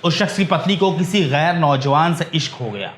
उस शख्स की पत्नी को किसी गैर नौजवान से इश्क हो गया।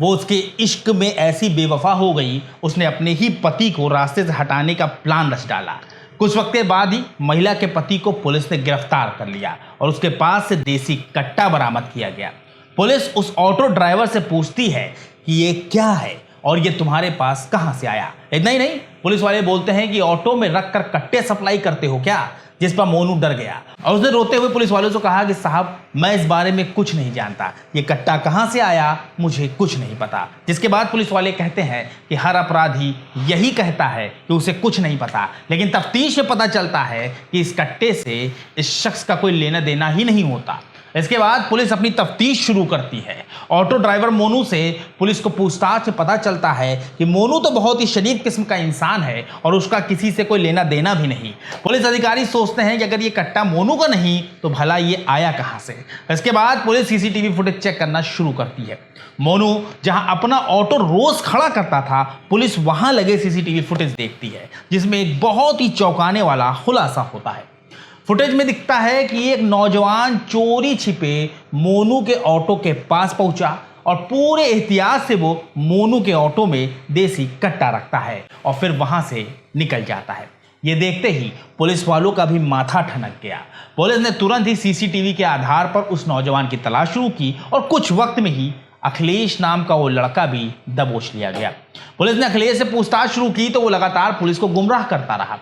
वो उसके इश्क में ऐसी बेवफा हो गई, उसने अपने ही पति को रास्ते से हटाने का प्लान रच डाला। कुछ वक्त के बाद ही महिला के पति को पुलिस ने गिरफ्तार कर लिया और उसके पास से देसी कट्टा बरामद किया गया। पुलिस उस ऑटो ड्राइवर से पूछती है कि ये क्या है और ये तुम्हारे पास कहां से आया। इतना ही नहीं, पुलिस वाले बोलते हैं कि ऑटो में रख कर कट्टे सप्लाई करते हो क्या, जिस पर मोनू डर गया और उसने रोते हुए पुलिस वालों से कहा कि साहब, मैं इस बारे में कुछ नहीं जानता, ये कट्टा कहां से आया मुझे कुछ नहीं पता। जिसके बाद पुलिस वाले कहते हैं कि हर अपराधी यही कहता है कि उसे कुछ नहीं पता, लेकिन तफ्तीश में पता चलता है कि इस कट्टे से इस शख्स का कोई लेना देना ही नहीं होता। इसके बाद पुलिस अपनी तफ्तीश शुरू करती है। ऑटो ड्राइवर मोनू से पुलिस को पूछताछ से पता चलता है कि मोनू तो बहुत ही शरीफ किस्म का इंसान है और उसका किसी से कोई लेना देना भी नहीं। पुलिस अधिकारी सोचते हैं कि अगर ये कट्टा मोनू का नहीं तो भला ये आया कहां से। इसके बाद पुलिस सीसीटीवी फुटेज चेक करना शुरू करती है। मोनू जहां अपना ऑटो रोज खड़ा करता था, पुलिस वहां लगे सीसीटीवी फुटेज देखती है, जिसमें एक बहुत ही चौंकाने वाला खुलासा होता है। फुटेज में दिखता है कि एक नौजवान चोरी छिपे मोनू के ऑटो के पास पहुंचा और पूरे एहतियात से वो मोनू के ऑटो में देसी कट्टा रखता है और फिर वहां से निकल जाता है। ये देखते ही पुलिस वालों का भी माथा ठनक गया। पुलिस ने तुरंत ही सीसीटीवी के आधार पर उस नौजवान की तलाश शुरू की और कुछ वक्त में ही अखिलेश नाम का वो लड़का भी दबोच लिया गया। पुलिस ने अखिलेश से पूछताछ शुरू की तो वो लगातार पुलिस को गुमराह करता रहा।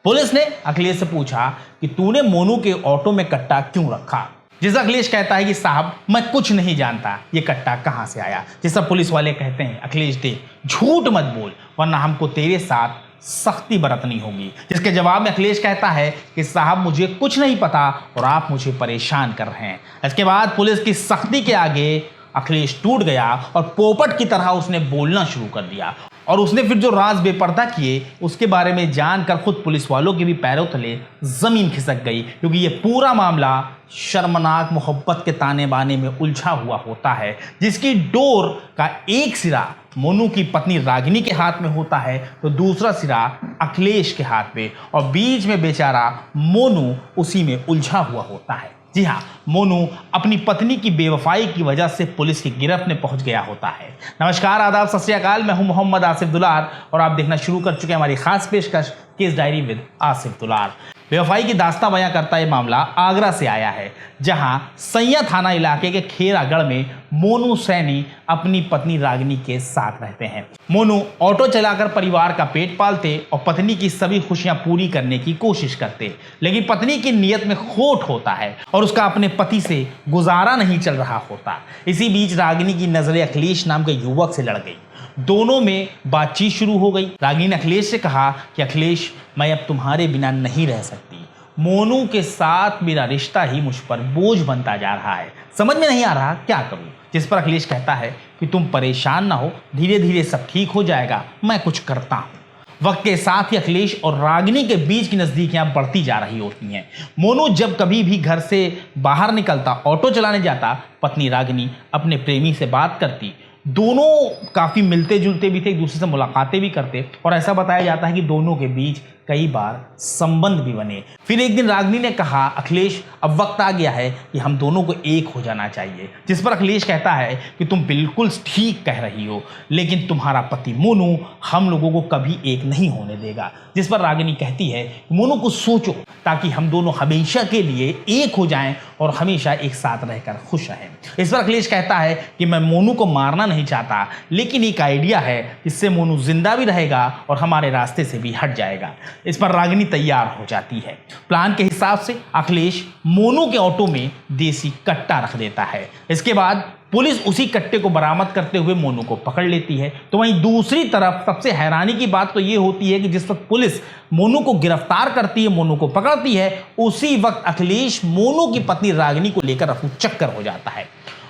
पुलिस ने अखिलेश से पूछा कि तूने मोनू के ऑटो में कट्टा क्यों रखा, जिस अखिलेश कहता है कि साहब, मैं कुछ नहीं जानता, ये कट्टा कहां से आया। जिस पर पुलिस वाले कहते हैं, अखिलेश देख, झूठ मत बोल वरना हमको तेरे साथ सख्ती बरतनी होगी। जिसके जवाब में अखिलेश कहता है कि साहब, मुझे कुछ नहीं पता और आप मुझे परेशान कर रहे हैं। इसके बाद पुलिस की सख्ती के आगे अखिलेश टूट गया और पोपट की तरह उसने बोलना शुरू कर दिया और उसने फिर जो राज बेपर्दा किए उसके बारे में जानकर खुद पुलिस वालों के भी पैरों तले जमीन खिसक गई, क्योंकि ये पूरा मामला शर्मनाक मोहब्बत के ताने बाने में उलझा हुआ होता है, जिसकी डोर का एक सिरा मोनू की पत्नी रागिनी के हाथ में होता है तो दूसरा सिरा अखिलेश के हाथ में, और बीच में बेचारा मोनू उसी में उलझा हुआ होता है। जी हाँ, मोनू अपनी पत्नी की बेवफाई की वजह से पुलिस की गिरफ्त में पहुंच गया होता है। नमस्कार, आदाब, सत श्री अकाल, मैं हूं मोहम्मद आसिफ दुलार और आप देखना शुरू कर चुके हैं हमारी खास पेशकश केस डायरी विद आसिफ दुलार। बेवफाई की दास्तां बयां करता यह मामला आगरा से आया है, जहां सैया थाना इलाके के खेरागढ़ में मोनू सैनी अपनी पत्नी रागिनी के साथ रहते हैं। मोनू ऑटो चलाकर परिवार का पेट पालते और पत्नी की सभी खुशियां पूरी करने की कोशिश करते, लेकिन पत्नी की नीयत में खोट होता है और उसका अपने पति से गुजारा नहीं चल रहा होता। इसी बीच रागिनी की नजरें अखिलेश नाम के युवक से लड़ गई। दोनों में बातचीत शुरू हो गई। रागिनी ने अखिलेश से कहा कि अखिलेश, मैं अब तुम्हारे बिना नहीं रह सकती। मोनू के साथ मेरा रिश्ता ही मुझ पर बोझ बनता जा रहा है, समझ में नहीं आ रहा क्या करूं। जिस पर अखिलेश कहता है कि तुम परेशान ना हो, धीरे धीरे सब ठीक हो जाएगा, मैं कुछ करता हूं। वक्त के साथ ही अखिलेश और रागिनी के बीच की नजदीकियां बढ़ती जा रही होती हैं। मोनू जब कभी भी घर से बाहर निकलता, ऑटो चलाने जाता, पत्नी रागिनी अपने प्रेमी से बात करती। दोनों काफ़ी मिलते जुलते भी थे, एक दूसरे से मुलाकातें भी करते और ऐसा बताया जाता है कि दोनों के बीच कई बार संबंध भी बने। फिर एक दिन रागिनी ने कहा, अखिलेश, अब वक्त आ गया है कि हम दोनों को एक हो जाना चाहिए। जिस पर अखिलेश कहता है कि तुम बिल्कुल ठीक कह रही हो, लेकिन तुम्हारा पति मोनू हम लोगों को कभी एक नहीं होने देगा। जिस पर रागिनी कहती है, मोनू को सोचो ताकि हम दोनों हमेशा के लिए एक हो जाएं और हमेशा एक साथ रहकर खुश रहें। इस पर अखिलेश कहता है कि मैं मोनू को मारना नहीं चाहता, लेकिन एक आइडिया है जिससे मोनू जिंदा भी रहेगा और हमारे रास्ते से भी हट जाएगा। इस पर रागिनी तैयार हो जाती है। प्लान के हिसाब से अखिलेश मोनू के ऑटो में देसी कट्टा रख देता है। इसके बाद पुलिस उसी कट्टे को बरामद करते हुए मोनू को पकड़ लेती है। तो वहीं दूसरी तरफ सबसे हैरानी की बात तो ये होती है कि जिस वक्त पुलिस मोनू को गिरफ्तार करती है, मोनू को पकड़ती है, उसी वक्त अखिलेश मोनू की पत्नी रागिनी को लेकर रफू चक्कर हो जाता है।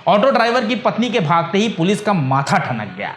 ऑटो ड्राइवर की पत्नी के भागते ही पुलिस का माथा ठनक गया।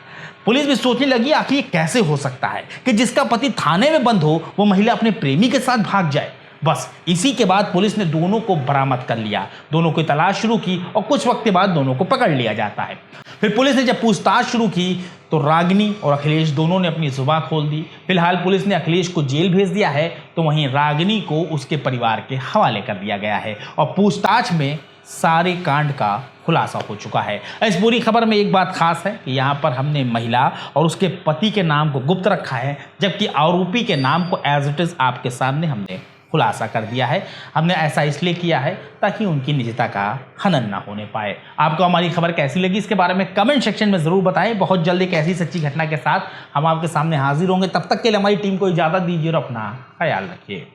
पुलिस भी सोचने लगी, आखिर ये कैसे हो सकता है कि जिसका पति थाने में बंद हो वो महिला अपने प्रेमी के साथ भाग जाए। बस इसी के बाद पुलिस ने दोनों को बरामद कर लिया, दोनों की तलाश शुरू की और कुछ वक्त के बाद दोनों को पकड़ लिया जाता है। फिर पुलिस ने जब पूछताछ शुरू की तो रागिनी और अखिलेश दोनों ने अपनी जुबान खोल दी। फिलहाल पुलिस ने अखिलेश को जेल भेज दिया है, तो वहीं रागिनी को उसके परिवार के हवाले कर दिया गया है और पूछताछ में सारे कांड का खुलासा हो चुका है। इस पूरी खबर में एक बात खास है कि यहाँ पर हमने महिला और उसके पति के नाम को गुप्त रखा है, जबकि आरोपी के नाम को एज इट इज आपके सामने हमने खुलासा कर दिया है। हमने ऐसा इसलिए किया है ताकि उनकी निजता का हनन ना होने पाए। आपको हमारी खबर कैसी लगी इसके बारे में कमेंट सेक्शन में ज़रूर बताएं। बहुत जल्द एक ऐसी सच्ची घटना के साथ हम आपके सामने हाजिर होंगे। तब तक के लिए हमारी टीम को इजाज़त दीजिए और अपना ख्याल रखिए।